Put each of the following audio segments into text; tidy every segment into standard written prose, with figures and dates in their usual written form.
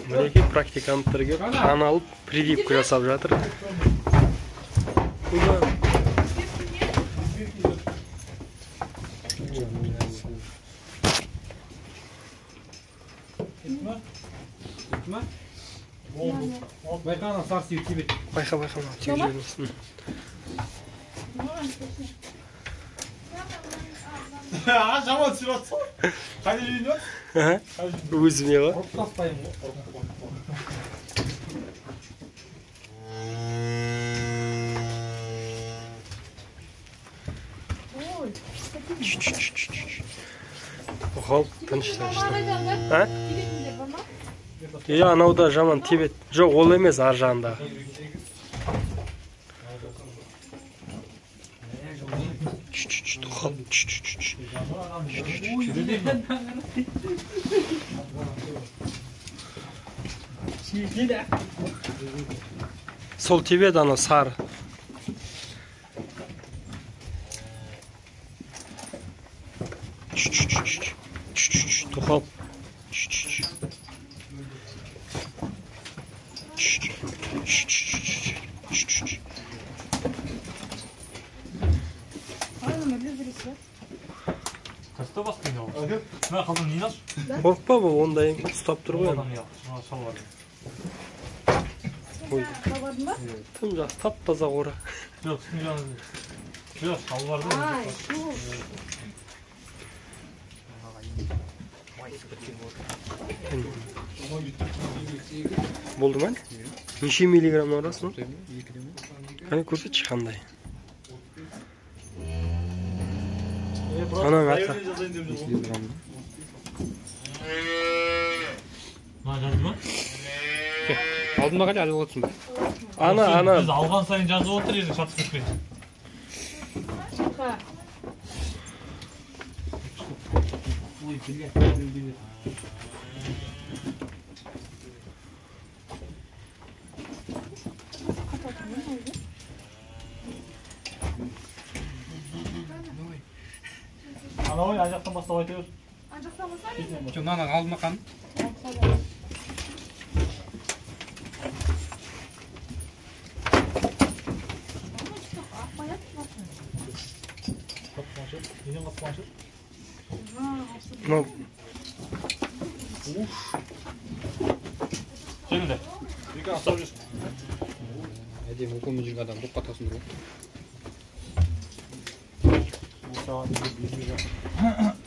Мынеки практиканттар келип, аны алып прививка жасап жатыр. Байқана сарсы өтебет. Байқа, тек жүрмесін. Жаман сүрат сол. Қайда жүрейін? Өзіме ғой. Ұрып тастайын. Қол, тыныштан. Анауда жаман тебет. Жоқ, ол емес ар жағында. Сол тебет ана сары. Тоқал. Kaçta bastın ya? Ben kaldım niye nasıl? Korkma bu, ondayım. Stop dur koyalım. Bunca taptaza ora. Yok, biraz şal vardı. Болды ма? Неше миллиграмм орасың? Қане көрсетші қандай. Анаң атқа. Жазды ма? Алдыма қалай алып отырсың ба? Ана. Біз алған сайын жазып отыр едік шатып кетпей. Ана ой, ажақтан бастап айта бер. Ажақтан бастап? Жоқ, мына алдыма қан. Неден қапқаншы? Жеңілді. Екі астап жүрсің. Әдемі оқумен жүрген адам бұққа тасындыр ғой.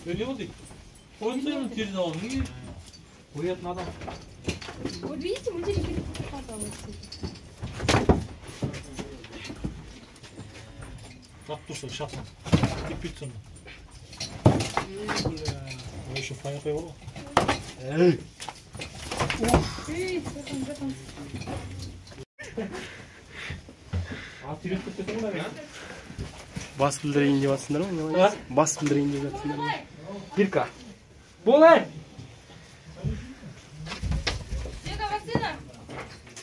Ne oldu? Oyuncuların tercih aldın. Koyatın adam. Вот видите, мы здесь Bak dursun şapsın. Dip bitsin. O şu faya koy oğlum. Бас білдірейін деп жатсыңдар ма? Бас білдірейін деп жатсыңдар ма? Бірка. Болай!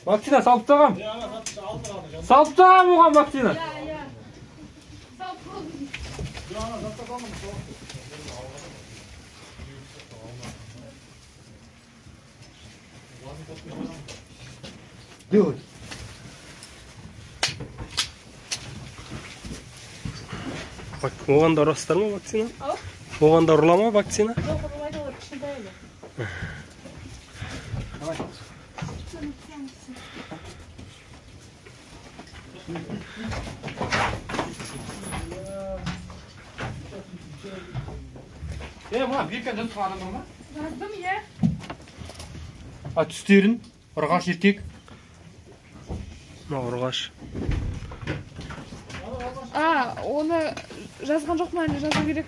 Вакцина салып тағам. Салып тағам оған вакцина. Делай. Оған да ұрастар ма вакцина? Оған да ұрла ма вакцина? Жоқ, ұрылайды олар, кішкентай әлі. Мына беркен жазып тұрған адам бар ма? Жаздым, е. Түстерін, ұрғаш еркек. Ұрғаш. Оны жазған жоқ ма, әлі жазу керек.